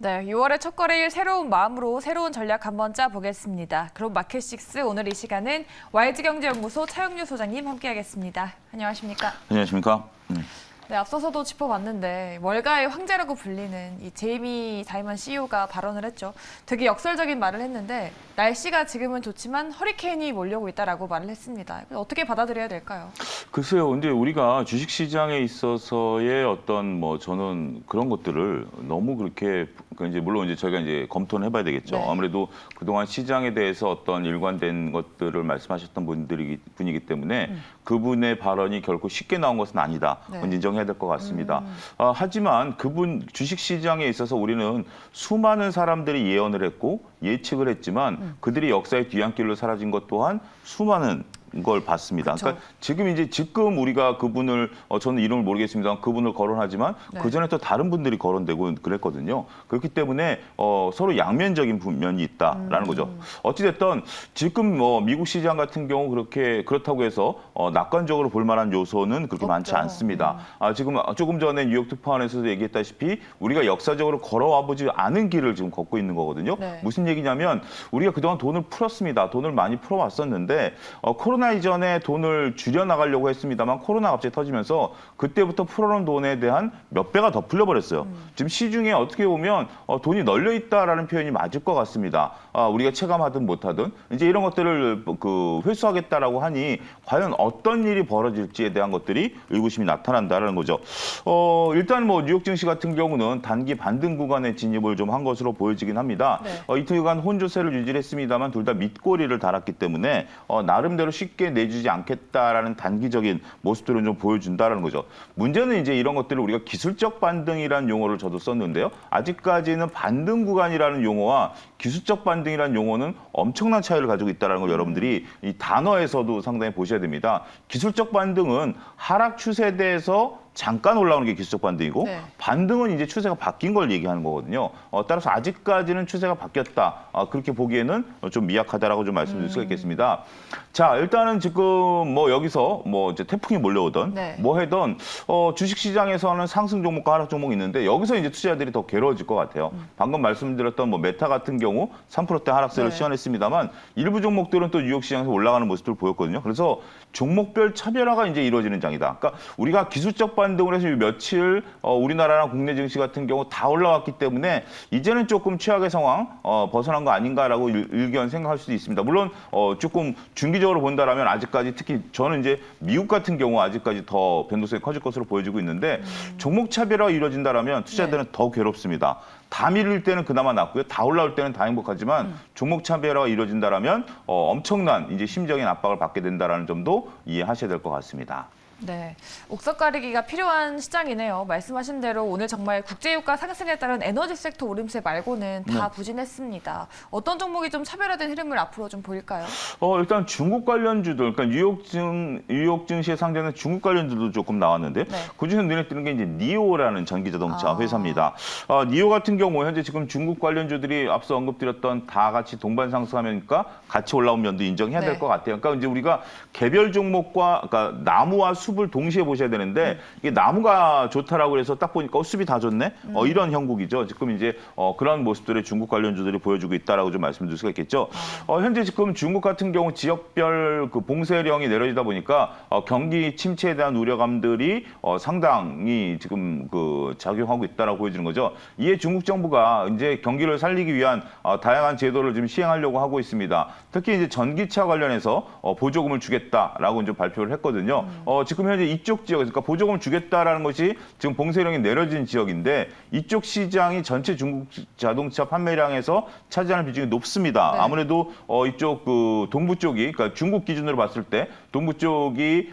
네, 6월의 첫 거래일 새로운 마음으로 새로운 전략 한번 짜보겠습니다. 그럼 마켓식스 오늘 이 시간은 YG경제연구소 차영유 소장님 함께하겠습니다. 안녕하십니까? 안녕하십니까? 네, 앞서서도 짚어봤는데 월가의 황제라고 불리는 이 제이미 다이먼 CEO가 발언을 했죠. 되게 역설적인 말을 했는데 날씨가 지금은 좋지만 허리케인이 몰려오고 있다라고 말을 했습니다. 어떻게 받아들여야 될까요? 글쎄요, 근데 우리가 주식시장에 있어서의 어떤 저는 그런 것들을 너무 그렇게 이제 물론 이제 저희가 이제 검토는 해봐야 되겠죠. 네. 아무래도 그동안 시장에 대해서 어떤 일관된 것들을 말씀하셨던 분이기 때문에 그분의 발언이 결코 쉽게 나온 것은 아니다. 네. 그건 인정해야 될 것 같습니다. 하지만 그분 주식시장에 있어서 우리는 수많은 사람들이 예언을 했고 예측을 했지만 그들이 역사의 뒤안길로 사라진 것 또한 수많은 걸 봤습니다. 그쵸. 그러니까 지금 우리가 그분을 저는 이름을 모르겠습니다. 그분을 거론하지만 네. 그 전에 또 다른 분들이 거론되고 그랬거든요. 그렇기 때문에 서로 양면적인 면이 있다라는 거죠. 어찌됐든 지금 미국 시장 같은 경우 그렇다고 해서 낙관적으로 볼 만한 요소는 그렇게 많지 없죠. 않습니다. 지금 조금 전에 뉴욕 특파원에서도 얘기했다시피 우리가 역사적으로 걸어와 보지 않은 길을 지금 걷고 있는 거거든요. 네. 무슨 얘기냐면 우리가 그동안 돈을 풀었습니다. 돈을 많이 풀어왔었는데 코로나 이전에 돈을 줄여나가려고 했습니다만 코로나가 갑자기 터지면서 그때부터 풀어놓은 돈에 대한 몇 배가 더 풀려버렸어요. 지금 시중에 어떻게 보면 돈이 널려있다라는 표현이 맞을 것 같습니다. 우리가 체감하든 못하든 이제 이런 것들을 회수하겠다라고 하니 과연 어떤 일이 벌어질지에 대한 것들이 의구심이 나타난다라는 거죠. 일단 뉴욕 증시 같은 경우는 단기 반등 구간에 진입을 좀 한 것으로 보여지긴 합니다. 네. 이틀간 혼조세를 유지를 했습니다만 둘 다 밑꼬리를 달았기 때문에 나름대로 쉽게 내주지 않겠다라는 단기적인 모습들을 좀 보여준다라는 거죠. 문제는 이제 이런 것들을 우리가 기술적 반등이라는 용어를 저도 썼는데요. 아직까지는 반등 구간이라는 용어와 기술적 반등이라는 용어는 엄청난 차이를 가지고 있다는 걸 여러분들이 이 단어에서도 상당히 보셔야 됩니다. 기술적 반등은 하락 추세대에서 잠깐 올라오는 게 기술적 반등이고 네. 반등은 이제 추세가 바뀐 걸 얘기하는 거거든요. 따라서 아직까지는 추세가 바뀌었다. 그렇게 보기에는 좀 미약하다라고 좀 말씀드릴 수가 있겠습니다. 자, 일단은 지금 여기서 이제 태풍이 몰려오던 네. 해던 주식 시장에서는 상승 종목과 하락 종목이 있는데 여기서 이제 투자자들이 더 괴로워질 것 같아요. 방금 말씀드렸던 메타 같은 경우 3%대 하락세를 네. 시현했습니다만 일부 종목들은 또 뉴욕 시장에서 올라가는 모습을 보였거든요. 그래서 종목별 차별화가 이제 이루어지는 장이다. 그러니까 우리가 기술적 반등을 해서 며칠 우리나라나 국내 증시 같은 경우 다 올라왔기 때문에 이제는 조금 최악의 상황 벗어난 거 아닌가라고 일견 생각할 수도 있습니다. 물론 조금 중기적으로 본다라면 아직까지 특히 저는 이제 미국 같은 경우 아직까지 더 변동성이 커질 것으로 보여지고 있는데 종목 차별화가 이루어진다라면 투자자들은 더 괴롭습니다. 다 밀릴 때는 그나마 낫고요. 다 올라올 때는 다 행복하지만 종목 차별화가 이루어진다라면 엄청난 이제 심적인 압박을 받게 된다라는 점도 이해하셔야 될 것 같습니다. 네, 옥석 가리기가 필요한 시장이네요. 말씀하신 대로 오늘 정말 국제유가 상승에 따른 에너지 섹터 오름세 말고는 다 부진했습니다. 어떤 종목이 좀 차별화된 흐름을 앞으로 좀 보일까요? 일단 중국 관련주들, 그러니까 뉴욕 증시에 상대하는 중국 관련주도 조금 나왔는데 네. 그중에서 눈에 띄는 게 이제 니오라는 전기자동차 회사입니다. 니오 같은 경우 현재 지금 중국 관련주들이 앞서 언급드렸던 다 같이 동반 상승하니까 같이 올라온 면도 인정해야 될 네. 것 같아요. 그러니까 이제 우리가 개별 종목과 그러니까 나무와 숲을 동시에 보셔야 되는데 이게 나무가 좋다라고 해서 딱 보니까 숲이 다 좋네. 이런 형국이죠. 지금 이제 그런 모습들을 중국 관련주들이 보여주고 있다라고 좀 말씀드릴 수가 있겠죠. 현재 지금 중국 같은 경우 지역별 봉쇄령이 내려지다 보니까 경기 침체에 대한 우려감들이 상당히 지금 작용하고 있다라고 보여지는 거죠. 이에 중국 정부가 이제 경기를 살리기 위한 다양한 제도를 지금 시행하려고 하고 있습니다. 특히 이제 전기차 관련해서 보조금을 주겠다라고 이제 발표를 했거든요. 지금 현재 이쪽 지역, 그러니까 보조금을 주겠다라는 것이 지금 봉쇄령이 내려진 지역인데 이쪽 시장이 전체 중국 자동차 판매량에서 차지하는 비중이 높습니다. 네. 아무래도 이쪽 동부 쪽이, 그러니까 중국 기준으로 봤을 때 동부 쪽이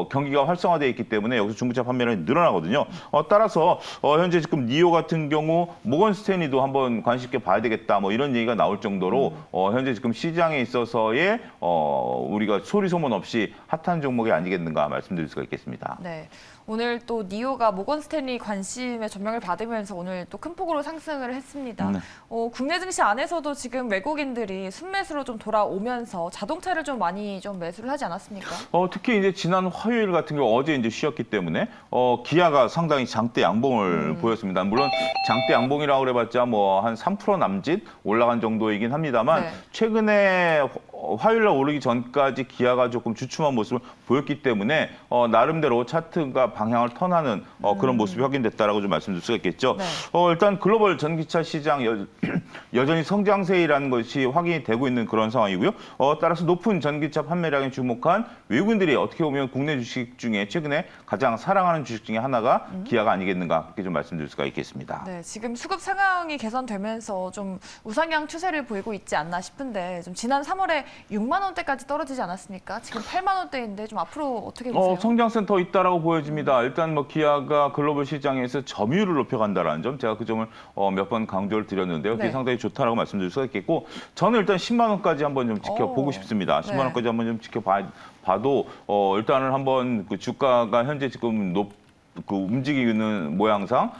경기가 활성화되어 있기 때문에 여기서 중국차 판매량이 늘어나거든요. 따라서 현재 지금 니오 같은 경우 모건 스탠리도 한번 관심 있게 봐야 되겠다, 이런 얘기가 나올 정도로 현재 지금 시장에 있어서의 우리가 소리 소문 없이 핫한 종목이 아니겠는가 말씀드릴 수가 있겠습니다. 네, 오늘 또 니오가 모건 스탠리 관심의 조명을 받으면서 오늘 또 큰 폭으로 상승을 했습니다. 네. 국내 증시 안에서도 지금 외국인들이 순매수로 좀 돌아오면서 자동차를 좀 많이 좀 매수를 하지 않았습니까? 특히 이제 지난 화요일 같은 경우 어제 이제 쉬었기 때문에 기아가 상당히 장대 양봉을 보였습니다. 물론 장대 양봉이라고 그래봤자 뭐 한 3% 남짓 올라간 정도이긴 합니다만 네. 최근에 화요일날 오르기 전까지 기아가 조금 주춤한 모습을 보였기 때문에 나름대로 차트가 방향을 턴하는 그런 모습이 확인됐다라고 좀 말씀드릴 수가 있겠죠. 네. 일단 글로벌 전기차 시장 여전히 성장세이라는 것이 확인이 되고 있는 그런 상황이고요. 따라서 높은 전기차 판매량에 주목한 외국인들이 어떻게 보면 국내 주식 중에 최근에 가장 사랑하는 주식 중에 하나가 기아가 아니겠는가 그렇게 좀 말씀드릴 수가 있겠습니다. 네, 지금 수급 상황이 개선되면서 좀 우상향 추세를 보이고 있지 않나 싶은데 좀 지난 3월에 6만 원대까지 떨어지지 않았습니까? 지금 8만 원대인데 좀 앞으로 어떻게 보세요? 성장세는 더 있다라고 보여집니다. 일단 뭐 기아가 글로벌 시장에서 점유율을 높여간다라는 점, 제가 그 점을 몇 번 강조를 드렸는데요. 그게 네. 상당히 좋다라고 말씀드릴 수가 있겠고, 저는 일단 10만 원까지 한번 좀 지켜보고 싶습니다. 10만 네. 원까지 한번 좀 지켜봐도 일단은 한번 그 주가가 현재 지금 움직이는 모양상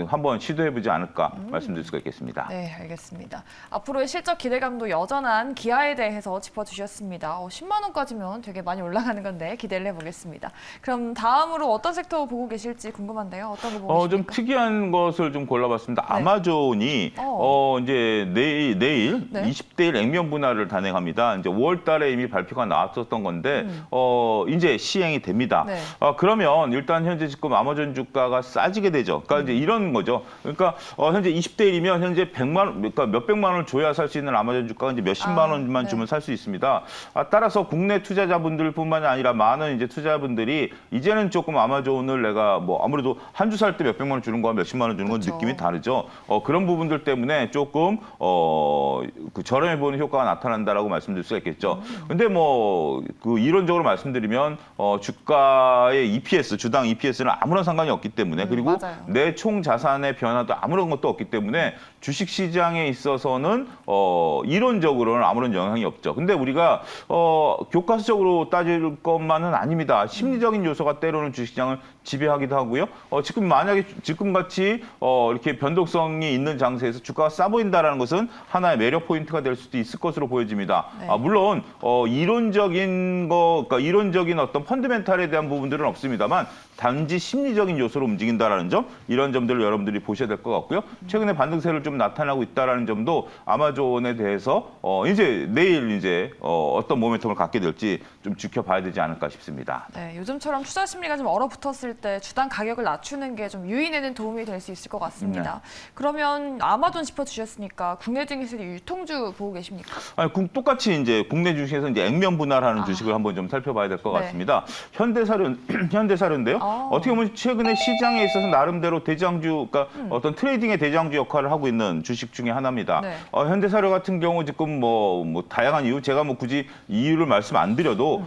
한번 시도해보지 않을까 말씀드릴 수가 있겠습니다. 네, 알겠습니다. 앞으로의 실적 기대감도 여전한 기아에 대해서 짚어주셨습니다. 10만 원까지면 되게 많이 올라가는 건데 기대를 해보겠습니다. 그럼 다음으로 어떤 섹터 보고 계실지 궁금한데요. 어떤 거 보고 좀 계십니까? 특이한 것을 좀 골라봤습니다. 네. 아마존이 이제 내일 네. 20대 1 액면 분할을 단행합니다. 이제 5월 달에 이미 발표가 나왔었던 건데 이제 시행이 됩니다. 네. 그러면 일단 현재 지금 아마존 주가가 싸지게 되죠. 그러니까 이제 이런 거죠. 그러니까 현재 20대 1이면 현재 100만 원, 그러니까 몇백만 원을 줘야 살 수 있는 아마존 주가가 이제 몇십만 원만 네. 주면 살 수 있습니다. 따라서 국내 투자자분들뿐만이 아니라 많은 이제 투자자분들이 이제는 조금 아마존을 내가 뭐 아무래도 한 주 살 때 몇백만 원 주는 거와 몇십만 원 주는 건 그렇죠. 느낌이 다르죠. 그런 부분들 때문에 조금 그 저렴해 보이는 효과가 나타난다라고 말씀드릴 수가 있겠죠. 근데 뭐 그 이론적으로 말씀드리면 주가의 EPS, 주당 EPS는 아무런 상관이 없기 때문에 그리고 맞아요. 내 총 자산의 변화도 아무런 것도 없기 때문에 주식 시장에 있어서는 이론적으로는 아무런 영향이 없죠. 근데 우리가 교과서적으로 따질 것만은 아닙니다. 심리적인 요소가 때로는 주식시장을 지배하기도 하고요. 지금 만약에 지금 같이 이렇게 변동성이 있는 장세에서 주가가 싸 보인다라는 것은 하나의 매력 포인트가 될 수도 있을 것으로 보여집니다. 네. 물론 이론적인 그러니까 이론적인 어떤 펀드멘탈에 대한 부분들은 없습니다만 단지 심리적인 요소로 움직인다라는 점, 이런 점들을 여러분들이 보셔야 될 것 같고요. 최근에 반등세를 좀 나타나고 있다라는 점도 아마존에 대해서 이제 내일 이제 어떤 모멘텀을 갖게 될지 좀 지켜봐야 되지 않을까 싶습니다. 네, 요즘처럼 투자 심리가 좀 얼어붙었을 때 주당 가격을 낮추는 게 좀 유인에는 도움이 될 수 있을 것 같습니다. 그러면 아마존 짚어주셨으니까 국내 증시의 유통주 보고 계십니까? 아니, 똑같이 이제 국내 주식에서 이제 액면 분할하는 주식을 한번 좀 살펴봐야 될 것 네. 같습니다. 현대사료인데요. 어떻게 보면 최근에 시장에 있어서 나름대로 대장주, 그러니까 어떤 트레이딩의 대장주 역할을 하고 있는 주식 중에 하나입니다. 네. 현대사료 같은 경우 지금 뭐 다양한 이유, 제가 뭐 굳이 이유를 말씀 안 드려도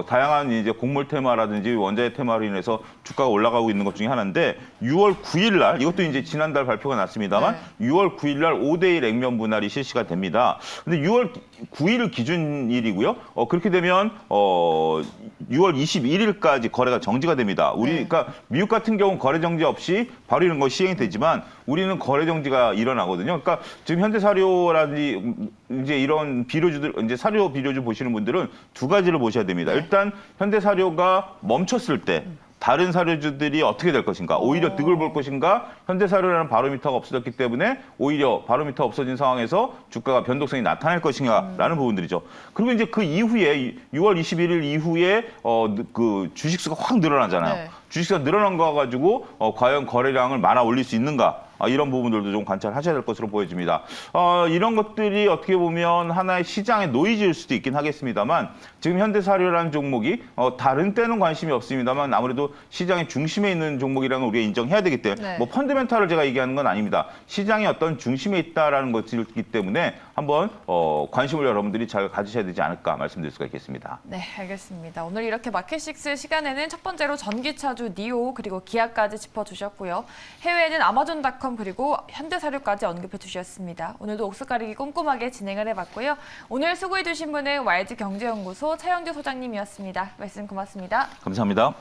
다양한 이제 곡물 테마라든지 원자재 테마로 인해서 주가가 올라가고 있는 것 중에 하나인데 6월 9일 날 이것도 이제 지난달 발표가 났습니다만 6월 9일 날 5대1 액면 분할이 실시가 됩니다. 근데 6월 9일 기준일이고요. 그렇게 되면 6월 21일까지 거래가 정지가 됩니다. 그러니까 미국 같은 경우는 거래 정지 없이 바로 이런 거 시행이 되지만 우리는 거래 정지가 일어나거든요. 그러니까 지금 현대사료라든지 이제 이런 비료주들, 이제 사료 비료주 보시는 분들은 두 가지를 보셔야 됩니다. 일단 현대사료가 멈췄을 때 다른 사료주들이 어떻게 될 것인가, 오히려 득을 볼 것인가, 현대사료라는 바로미터가 없어졌기 때문에 오히려 바로미터 없어진 상황에서 주가가 변동성이 나타날 것인가라는 부분들이죠. 그리고 이제 그 이후에 6월 21일 이후에 그 주식수가 확 늘어나잖아요. 네. 주식수가 늘어난 거 가지고 과연 거래량을 많아 올릴 수 있는가? 이런 부분들도 좀 관찰하셔야 될 것으로 보여집니다. 이런 것들이 어떻게 보면 하나의 시장의 노이즈일 수도 있긴 하겠습니다만 지금 현대사료라는 종목이 다른 때는 관심이 없습니다만 아무래도 시장의 중심에 있는 종목이라는 걸 우리가 인정해야 되기 때문에 네. 뭐 펀드멘탈을 제가 얘기하는 건 아닙니다. 시장의 어떤 중심에 있다라는 것이기 때문에 한번 관심을 여러분들이 잘 가지셔야 되지 않을까 말씀드릴 수가 있겠습니다. 네, 알겠습니다. 오늘 이렇게 마켓식스 시간에는 첫 번째로 전기차주 니오 그리고 기아까지 짚어주셨고요. 해외에는 아마존닷컴 그리고 현대사료까지 언급해 주셨습니다. 오늘도 옥수 가리기 꼼꼼하게 진행을 해봤고요. 오늘 수고해 주신 분은 YG경제연구소 차영주 소장님이었습니다. 말씀 고맙습니다. 감사합니다.